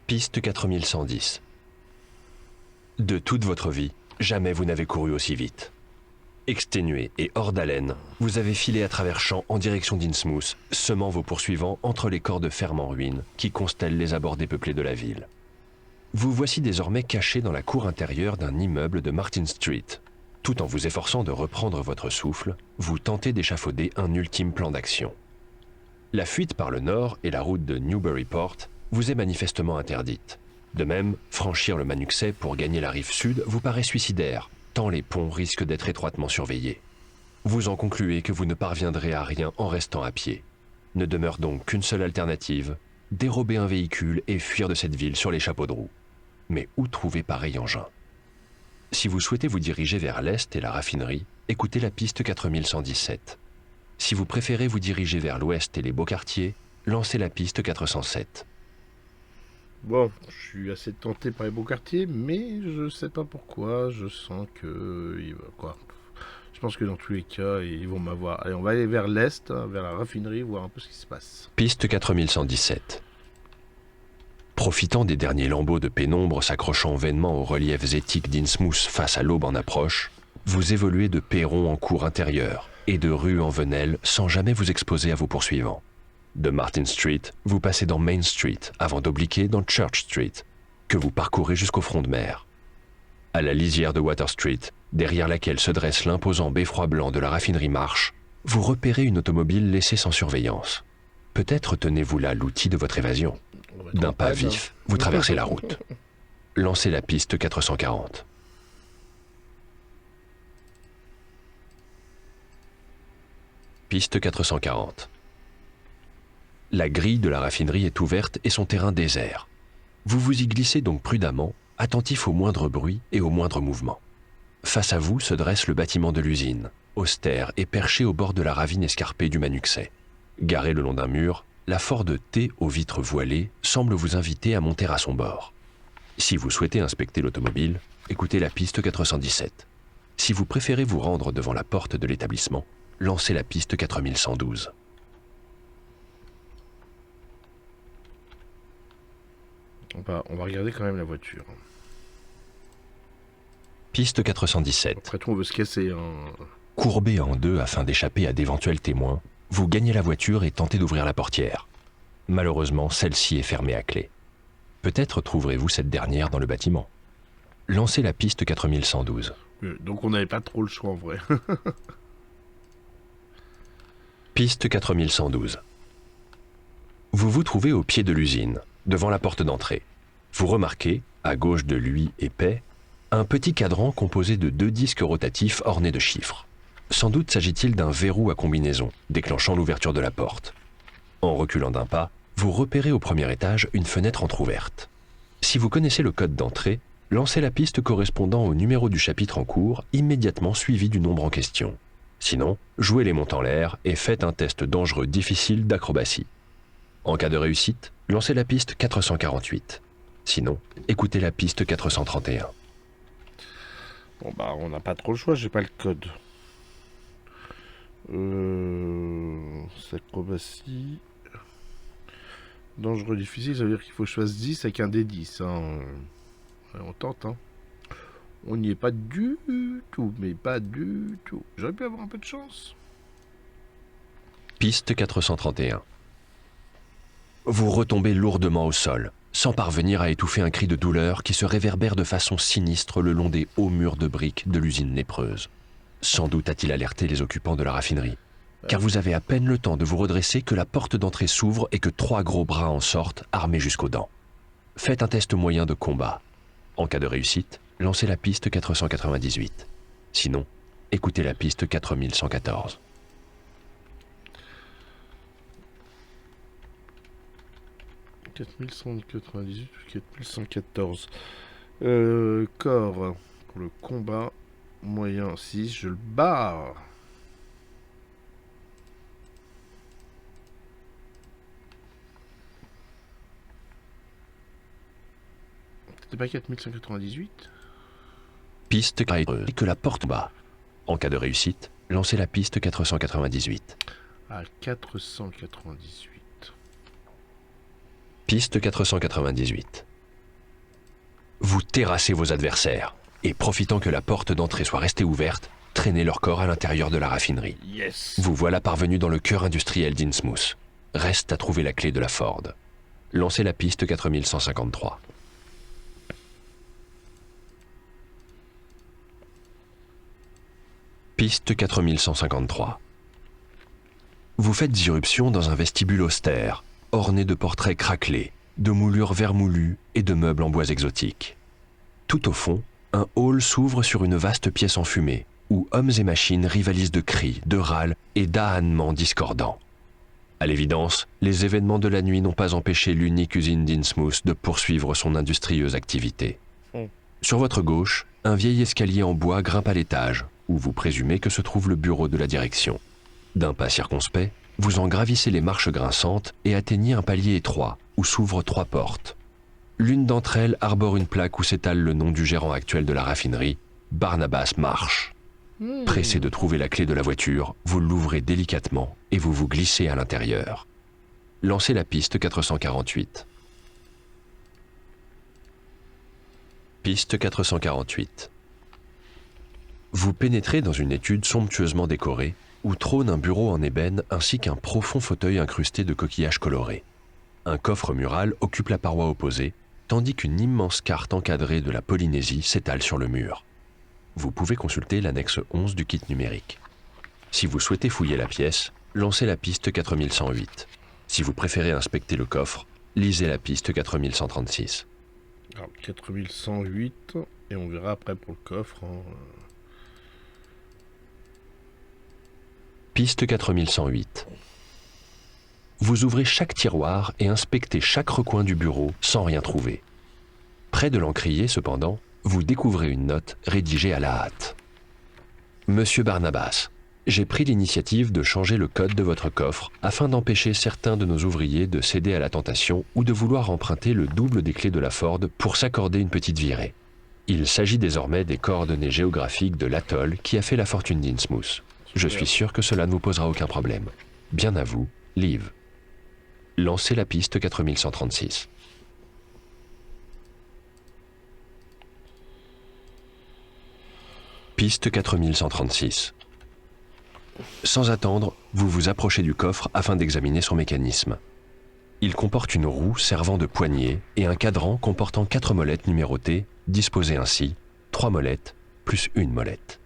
Piste 4110. De toute votre vie, jamais vous n'avez couru aussi vite. Exténué et hors d'haleine, vous avez filé à travers champs en direction d'Innsmouth, semant vos poursuivants entre les corps de ferme en ruine qui constellent les abords dépeuplés de la ville. Vous voici désormais caché dans la cour intérieure d'un immeuble de Martin Street. Tout en vous efforçant de reprendre votre souffle, vous tentez d'échafauder un ultime plan d'action. La fuite par le nord et la route de Newburyport vous est manifestement interdite. De même, franchir le Manuxet pour gagner la rive sud vous paraît suicidaire, tant les ponts risquent d'être étroitement surveillés. Vous en concluez que vous ne parviendrez à rien en restant à pied. Ne demeure donc qu'une seule alternative, dérober un véhicule et fuir de cette ville sur les chapeaux de roue. Mais où trouver pareil engin? Si vous souhaitez vous diriger vers l'est et la raffinerie, écoutez la piste 4117. Si vous préférez vous diriger vers l'ouest et les beaux quartiers, lancez la piste 407. Bon, je suis assez tenté par les beaux quartiers, mais je sais pas pourquoi, je sens que... quoi. Je pense que dans tous les cas, ils vont m'avoir... Allez, on va aller vers l'est, hein, vers la raffinerie, voir un peu ce qui se passe. Piste 4117. Profitant des derniers lambeaux de pénombre s'accrochant vainement aux reliefs étiques d'Innsmouth face à l'aube en approche, vous évoluez de perron en cour intérieure et de rue en venelle sans jamais vous exposer à vos poursuivants. De Martin Street, vous passez dans Main Street avant d'obliquer dans Church Street, que vous parcourez jusqu'au front de mer. À la lisière de Water Street, derrière laquelle se dresse l'imposant beffroi blanc de la raffinerie Marsh, vous repérez une automobile laissée sans surveillance. Peut-être tenez-vous là l'outil de votre évasion. D'un pas vif, vous traversez la route. Lancez la piste 440. Piste 440. La grille de la raffinerie est ouverte et son terrain désert. Vous vous y glissez donc prudemment, attentif au moindre bruit et au moindre mouvement. Face à vous se dresse le bâtiment de l'usine, austère et perché au bord de la ravine escarpée du Manuxet. Garé le long d'un mur, la Ford T aux vitres voilées semble vous inviter à monter à son bord. Si vous souhaitez inspecter l'automobile, écoutez la piste 417. Si vous préférez vous rendre devant la porte de l'établissement, lancez la piste 4112. On va regarder quand même la voiture. Piste 417. Après tout, on veut se casser. Hein. Courbé en deux afin d'échapper à d'éventuels témoins, vous gagnez la voiture et tentez d'ouvrir la portière. Malheureusement, celle-ci est fermée à clé. Peut-être trouverez-vous cette dernière dans le bâtiment. Lancez la piste 4112. Donc on n'avait pas trop le choix en vrai. Piste 4112. Vous vous trouvez au pied de l'usine, devant la porte d'entrée. Vous remarquez, à gauche de lui épais, un petit cadran composé de 2 disques rotatifs ornés de chiffres. Sans doute s'agit-il d'un verrou à combinaison, déclenchant l'ouverture de la porte. En reculant d'un pas, vous repérez au premier étage une fenêtre entr'ouverte. Si vous connaissez le code d'entrée, lancez la piste correspondant au numéro du chapitre en cours, immédiatement suivi du nombre en question. Sinon, jouez les montes en l'air et faites un test dangereux difficile d'acrobatie. En cas de réussite, lancez la piste 448. Sinon, écoutez la piste 431. Bon bah on n'a pas trop le choix, j'ai pas le code. C'est acrobatie. Dangereux difficile, ça veut dire qu'il faut que je fasse 10 avec un D10. Hein. On tente, hein. On n'y est pas du tout, mais pas du tout. J'aurais pu avoir un peu de chance. Piste 431. Vous retombez lourdement au sol, sans parvenir à étouffer un cri de douleur qui se réverbère de façon sinistre le long des hauts murs de briques de l'usine lépreuse. Sans doute a-t-il alerté les occupants de la raffinerie, car vous avez à peine le temps de vous redresser que la porte d'entrée s'ouvre et que 3 gros bras en sortent, armés jusqu'aux dents. Faites un test moyen de combat. En cas de réussite, lancez la piste 498. Sinon, écoutez la piste 4114. « 4198 ou 4114. Corps pour le combat. Moyen 6, je le barre. C'était pas 4198? Piste et que la porte bas. En cas de réussite, lancez la piste 498. À 498. Piste 498. Vous terrassez vos adversaires et, profitant que la porte d'entrée soit restée ouverte, traînez leur corps à l'intérieur de la raffinerie. Yes. Vous voilà parvenu dans le cœur industriel d'Innsmouth. Reste à trouver la clé de la Ford. Lancez la piste 4153. Piste 4153. Vous faites irruption dans un vestibule austère, orné de portraits craquelés, de moulures vermoulues et de meubles en bois exotiques. Tout au fond, un hall s'ouvre sur une vaste pièce enfumée, où hommes et machines rivalisent de cris, de râles et d'ahannements discordants. À l'évidence, les événements de la nuit n'ont pas empêché l'unique usine d'Innsmouth de poursuivre son industrieuse activité. Sur votre gauche, un vieil escalier en bois grimpe à l'étage, où vous présumez que se trouve le bureau de la direction. D'un pas circonspect, vous en gravissez les marches grinçantes et atteignez un palier étroit, où s'ouvrent 3 portes. L'une d'entre elles arbore une plaque où s'étale le nom du gérant actuel de la raffinerie, Barnabas Marsh. Pressé de trouver la clé de la voiture, vous l'ouvrez délicatement et vous vous glissez à l'intérieur. Lancez la piste 448. Piste 448. Vous pénétrez dans une étude somptueusement décorée où trône un bureau en ébène ainsi qu'un profond fauteuil incrusté de coquillages colorés. Un coffre mural occupe la paroi opposée, tandis qu'une immense carte encadrée de la Polynésie s'étale sur le mur. Vous pouvez consulter l'annexe 11 du kit numérique. Si vous souhaitez fouiller la pièce, lancez la piste 4108. Si vous préférez inspecter le coffre, lisez la piste 4136. Alors, 4108, et on verra après pour le coffre. Piste 4108. Vous ouvrez chaque tiroir et inspectez chaque recoin du bureau sans rien trouver. Près de l'encrier, cependant, vous découvrez une note rédigée à la hâte. Monsieur Barnabas, j'ai pris l'initiative de changer le code de votre coffre afin d'empêcher certains de nos ouvriers de céder à la tentation ou de vouloir emprunter le double des clés de la Ford pour s'accorder une petite virée. Il s'agit désormais des coordonnées géographiques de l'atoll qui a fait la fortune d'Innsmouth. Je suis sûr que cela ne vous posera aucun problème. Bien à vous, Liv. Lancez la piste 4136. Piste 4136. Sans attendre, vous vous approchez du coffre afin d'examiner son mécanisme. Il comporte une roue servant de poignée et un cadran comportant 4 molettes numérotées, disposées ainsi, 3 molettes plus 1 molette.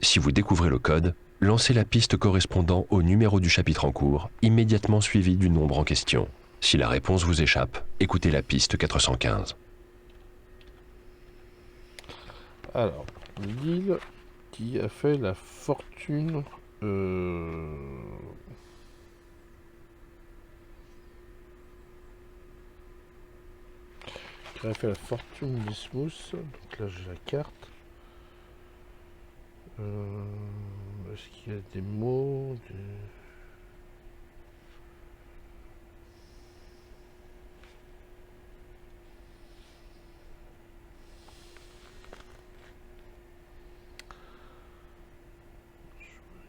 Si vous découvrez le code, lancez la piste correspondant au numéro du chapitre en cours, immédiatement suivi du nombre en question. Si la réponse vous échappe, écoutez la piste 415. Alors, l'île qui a fait la fortune... qui a fait la fortune d'Innsmouth. Donc là, j'ai la carte. Est-ce qu'il y a des mots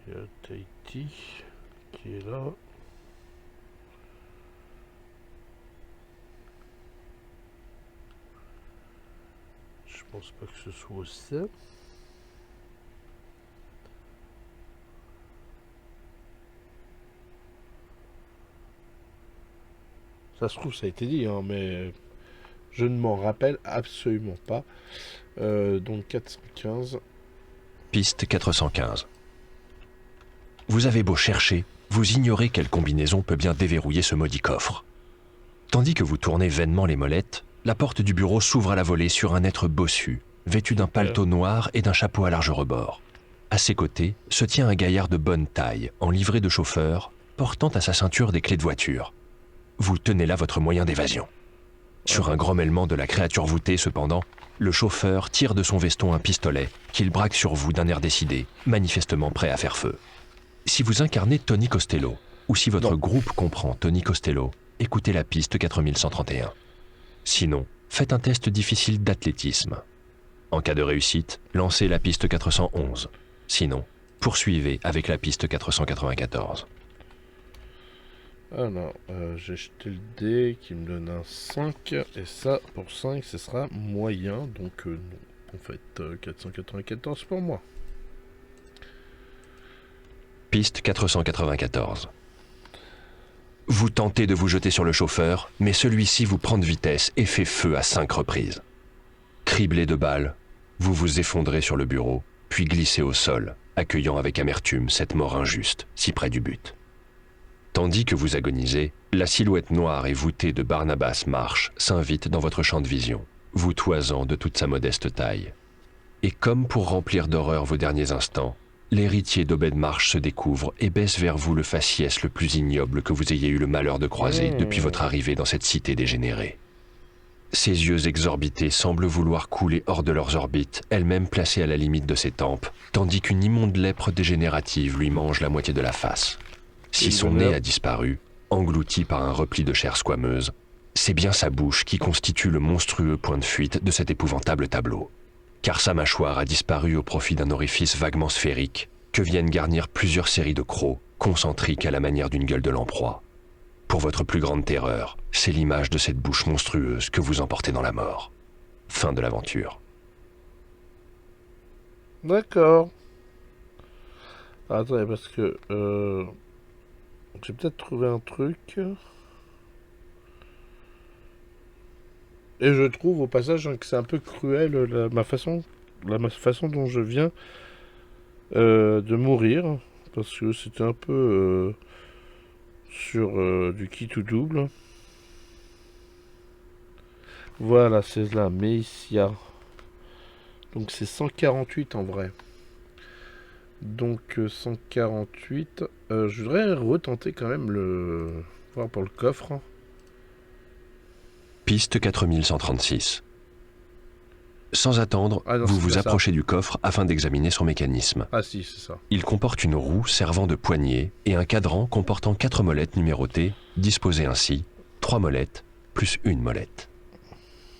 Il y a Tahiti qui est là. Je pense pas que ce soit ça. Ça se trouve, ça a été dit, hein, mais je ne m'en rappelle absolument pas. Donc 415. Piste 415. Vous avez beau chercher, vous ignorez quelle combinaison peut bien déverrouiller ce maudit coffre. Tandis que vous tournez vainement les molettes, la porte du bureau s'ouvre à la volée sur un être bossu, vêtu d'un paletot noir et d'un chapeau à large rebord. À ses côtés se tient un gaillard de bonne taille, en livrée de chauffeur, portant à sa ceinture des clés de voiture. Vous tenez là votre moyen d'évasion. Sur un grommellement de la créature voûtée, cependant, le chauffeur tire de son veston un pistolet qu'il braque sur vous d'un air décidé, manifestement prêt à faire feu. Si vous incarnez Tony Costello, ou si votre groupe comprend Tony Costello, écoutez la piste 4131. Sinon, faites un test difficile d'athlétisme. En cas de réussite, lancez la piste 411. Sinon, poursuivez avec la piste 494. Alors, j'ai jeté le dé qui me donne un 5. Et ça, pour 5, ce sera moyen. Donc, non. En fait, 494 pour moi. Piste 494. Vous tentez de vous jeter sur le chauffeur, mais celui-ci vous prend de vitesse et fait feu à 5 reprises. Criblé de balles, vous vous effondrez sur le bureau, puis glissez au sol, accueillant avec amertume cette mort injuste, si près du but. Tandis que vous agonisez, la silhouette noire et voûtée de Barnabas Marsh s'invite dans votre champ de vision, vous toisant de toute sa modeste taille. Et comme pour remplir d'horreur vos derniers instants, l'héritier d'Obed Marsh se découvre et baisse vers vous le faciès le plus ignoble que vous ayez eu le malheur de croiser depuis votre arrivée dans cette cité dégénérée. Ses yeux exorbités semblent vouloir couler hors de leurs orbites, elles-mêmes placées à la limite de ses tempes, tandis qu'une immonde lèpre dégénérative lui mange la moitié de la face. Si son nez a disparu, englouti par un repli de chair squameuse, c'est bien sa bouche qui constitue le monstrueux point de fuite de cet épouvantable tableau. Car sa mâchoire a disparu au profit d'un orifice vaguement sphérique que viennent garnir plusieurs séries de crocs concentriques à la manière d'une gueule de lamproie. Pour votre plus grande terreur, c'est l'image de cette bouche monstrueuse que vous emportez dans la mort. Fin de l'aventure. D'accord. Attendez, parce que... j'ai peut-être trouvé un truc. Et je trouve au passage que c'est un peu cruel ma façon dont je viens de mourir. Parce que c'était un peu sur du qui tout double. Voilà, c'est là, Meissia. Donc c'est 148 en vrai. Donc 148. Je voudrais retenter quand même voir pour le coffre. Piste 4136. Sans attendre, Ah non, vous c'est vous pas ça. approchez du coffre afin d'examiner son mécanisme. Ah si, c'est ça. Il comporte une roue servant de poignée et un cadran comportant 4 molettes numérotées, disposées ainsi, 3 molettes plus une molette.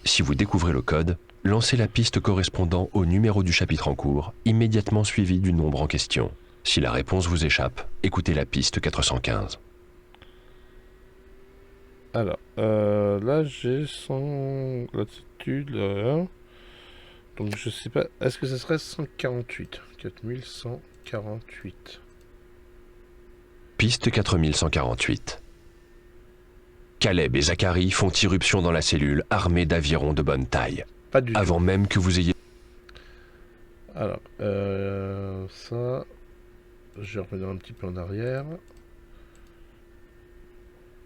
Si vous découvrez le code, lancez la piste correspondant au numéro du chapitre en cours, immédiatement suivi du nombre en question. Si la réponse vous échappe, écoutez la piste 415. Alors, là j'ai 100 latitude, là. Donc je sais pas, est-ce que ça serait 148 4148. Piste 4148. Caleb et Zachary font irruption dans la cellule armés d'avirons de bonne taille. Pas du Avant tout. même que vous ayez... Alors, ça, je vais revenir un petit peu en arrière.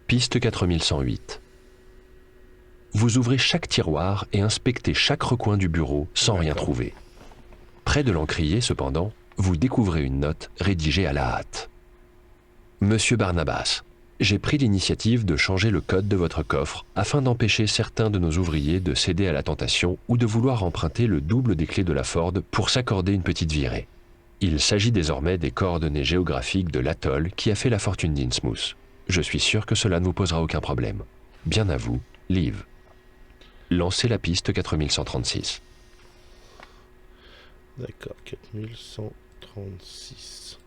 Piste 4108. Vous ouvrez chaque tiroir et inspectez chaque recoin du bureau sans rien trouver. Près de l'encrier, cependant, vous découvrez une note rédigée à la hâte. Monsieur Barnabas, j'ai pris l'initiative de changer le code de votre coffre afin d'empêcher certains de nos ouvriers de céder à la tentation ou de vouloir emprunter le double des clés de la Ford pour s'accorder une petite virée. Il s'agit désormais des coordonnées géographiques de l'atoll qui a fait la fortune d'Innsmouth. Je suis sûr que cela ne vous posera aucun problème. Bien à vous, Liv. Lancez la piste 4136. D'accord, 4136.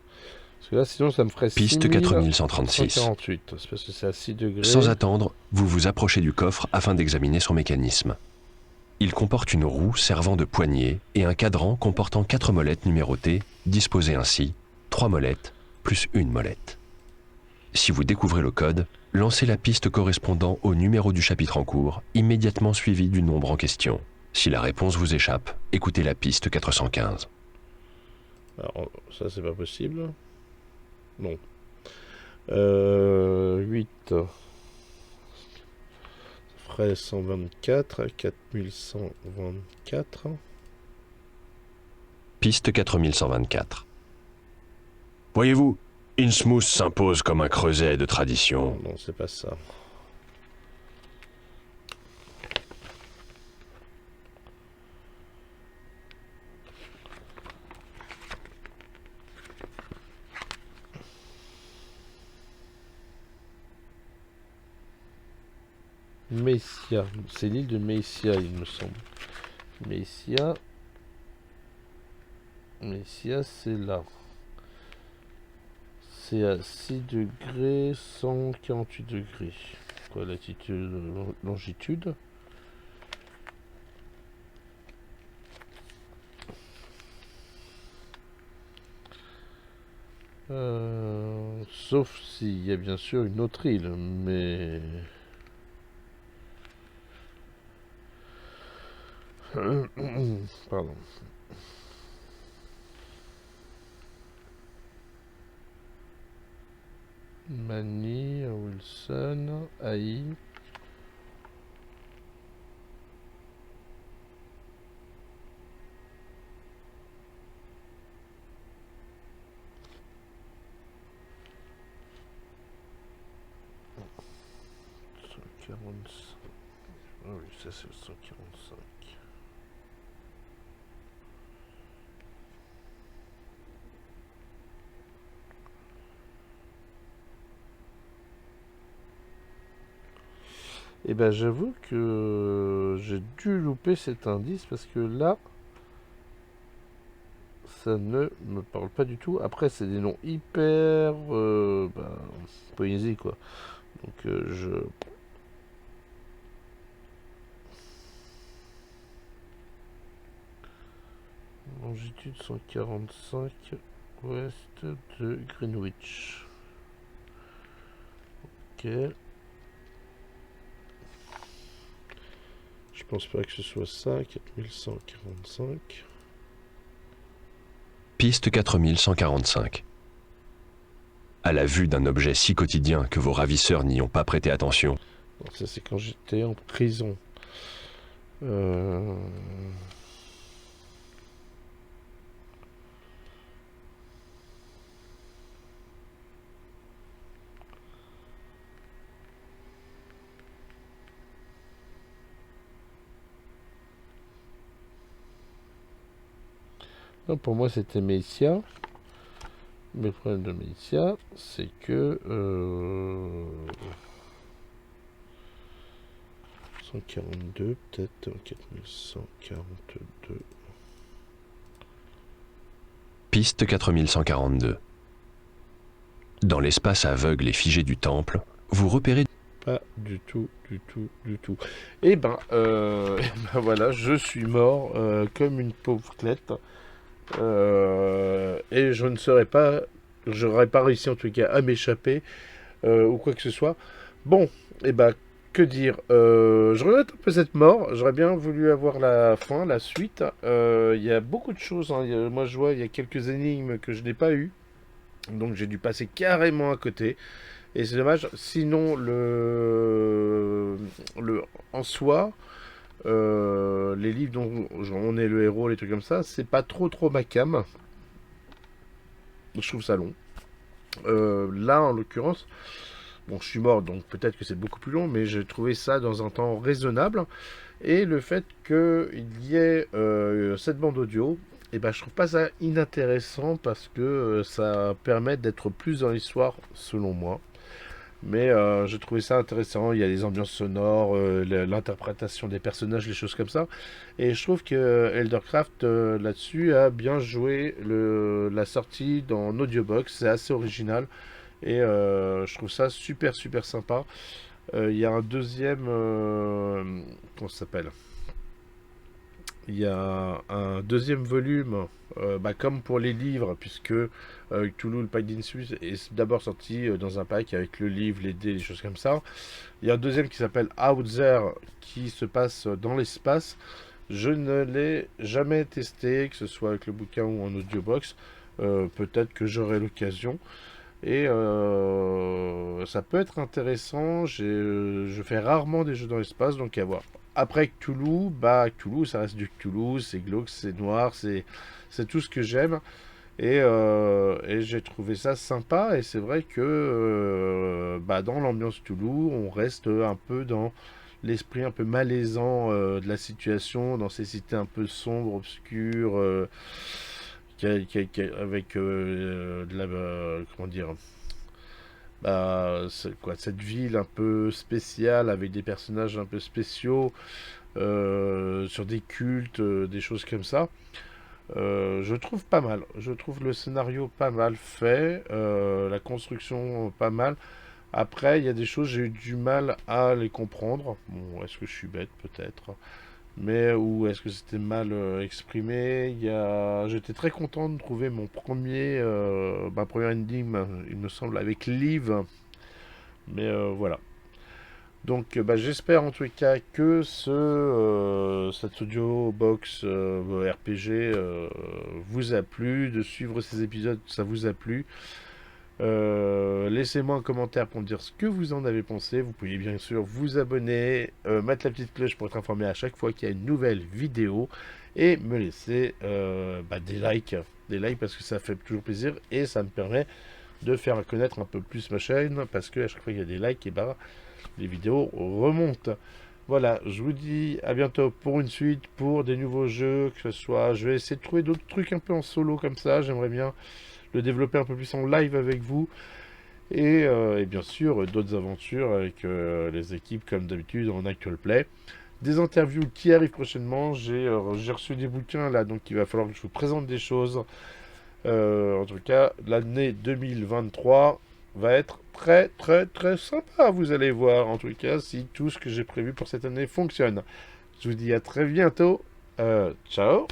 Parce que là, sinon, ça me ferait Piste 4136. 148. C'est parce que c'est à 6 degrés. Sans attendre, vous vous approchez du coffre afin d'examiner son mécanisme. Il comporte une roue servant de poignée et un cadran comportant 4 molettes numérotées, disposées ainsi, 3 molettes plus une molette. Si vous découvrez le code, lancez la piste correspondant au numéro du chapitre en cours, immédiatement suivi du nombre en question. Si la réponse vous échappe, écoutez la piste 415. Alors, ça, c'est pas possible. Non. 8. Ça ferait 124. 4124. Piste 4124. Voyez-vous, Innsmouth s'impose comme un creuset de tradition. Non, c'est pas ça. Meissia. C'est l'île de Meissia, il me semble. Meissia. Meissia, c'est là. c'est à 6 degrés 148 degrés. Quoi, latitude, longitude. Sauf s'il y a bien sûr une autre île, mais... Pardon. Manny, Wilson, Haï. Ah oui, ça c'est le 145. Et ben j'avoue que j'ai dû louper cet indice parce que là, ça ne me parle pas du tout. Après, c'est des noms hyper Polynésie quoi. Donc je... Longitude 145 ouest de Greenwich. Ok. Je pense pas que ce soit ça, 4145. Piste 4145. À la vue d'un objet si quotidien que vos ravisseurs n'y ont pas prêté attention. Non, ça c'est quand j'étais en prison. Non, pour moi c'était Meïtia. Mais le problème de Meïtia, c'est que 142, peut-être 4142. Piste 4142. Dans l'espace aveugle et figé du temple, vous repérez... Pas du tout. Et ben voilà, je suis mort comme une pauvre clette. Et je ne serais pas... J'aurais pas réussi en tout cas à m'échapper ou quoi que ce soit. Bon, et ben que dire, je regrette un peu cette mort. J'aurais bien voulu avoir la fin, la suite. Il y a beaucoup de choses, hein. Moi je vois, il y a quelques énigmes que je n'ai pas eues. Donc j'ai dû passer carrément à côté. Et c'est dommage. Sinon, en soi, les livres dont on est le héros, les trucs comme ça, c'est pas trop ma cam. Je trouve ça long. Là, en l'occurrence, bon, je suis mort, donc peut-être que c'est beaucoup plus long, mais j'ai trouvé ça dans un temps raisonnable. Et le fait qu'il y ait cette bande audio, et ben, je trouve pas ça inintéressant parce que ça permet d'être plus dans l'histoire, selon moi. Mais j'ai trouvé ça intéressant. Il y a les ambiances sonores, l'interprétation des personnages, les choses comme ça. Et je trouve que Eldercraft là-dessus a bien joué la sortie dans Audiobox. C'est assez original. Et je trouve ça super sympa. Il y a un deuxième... comment ça s'appelle? Il y a un deuxième volume, comme pour les livres, puisque Cthulhu le Pack d'Insus est d'abord sorti dans un pack avec le livre, les dés, les choses comme ça. Il y a un deuxième qui s'appelle Out There, qui se passe dans l'espace. Je ne l'ai jamais testé, que ce soit avec le bouquin ou en audiobox. Peut-être que j'aurai l'occasion. Et ça peut être intéressant. Je fais rarement des jeux dans l'espace, donc à voir. Après Cthulhu, Cthulhu, ça reste du Cthulhu, c'est glauque, c'est noir, c'est tout ce que j'aime. Et j'ai trouvé ça sympa. Et c'est vrai que dans l'ambiance Cthulhu, on reste un peu dans l'esprit un peu malaisant de la situation, dans ces cités un peu sombres, obscures, avec de la... comment dire, cette ville un peu spéciale avec des personnages un peu spéciaux sur des cultes, des choses comme ça. Je trouve pas mal. Je trouve le scénario pas mal fait, la construction pas mal. Après, il y a des choses, j'ai eu du mal à les comprendre. Bon, est-ce que je suis bête peut-être? Mais ou est-ce que c'était mal exprimé? J'étais très content de trouver ma première énigme, il me semble, avec Liv. Mais voilà. Donc j'espère en tout cas que cette audio box RPG vous a plu, de suivre ces épisodes, ça vous a plu. Laissez-moi un commentaire pour me dire ce que vous en avez pensé. Vous pouvez bien sûr vous abonner, mettre la petite cloche pour être informé à chaque fois qu'il y a une nouvelle vidéo et me laisser des likes parce que ça fait toujours plaisir et ça me permet de faire connaître un peu plus ma chaîne parce que à chaque fois qu'il y a des likes, et les vidéos remontent. Voilà, je vous dis à bientôt pour une suite, pour des nouveaux jeux, que ce soit, je vais essayer de trouver d'autres trucs un peu en solo comme ça, j'aimerais bien le développer un peu plus en live avec vous, et bien sûr d'autres aventures avec les équipes comme d'habitude en actual play. Des interviews qui arrivent prochainement, j'ai reçu des bouquins là, donc il va falloir que je vous présente des choses. En tout cas, l'année 2023 va être très très très sympa, vous allez voir, en tout cas, si tout ce que j'ai prévu pour cette année fonctionne. Je vous dis à très bientôt. Ciao.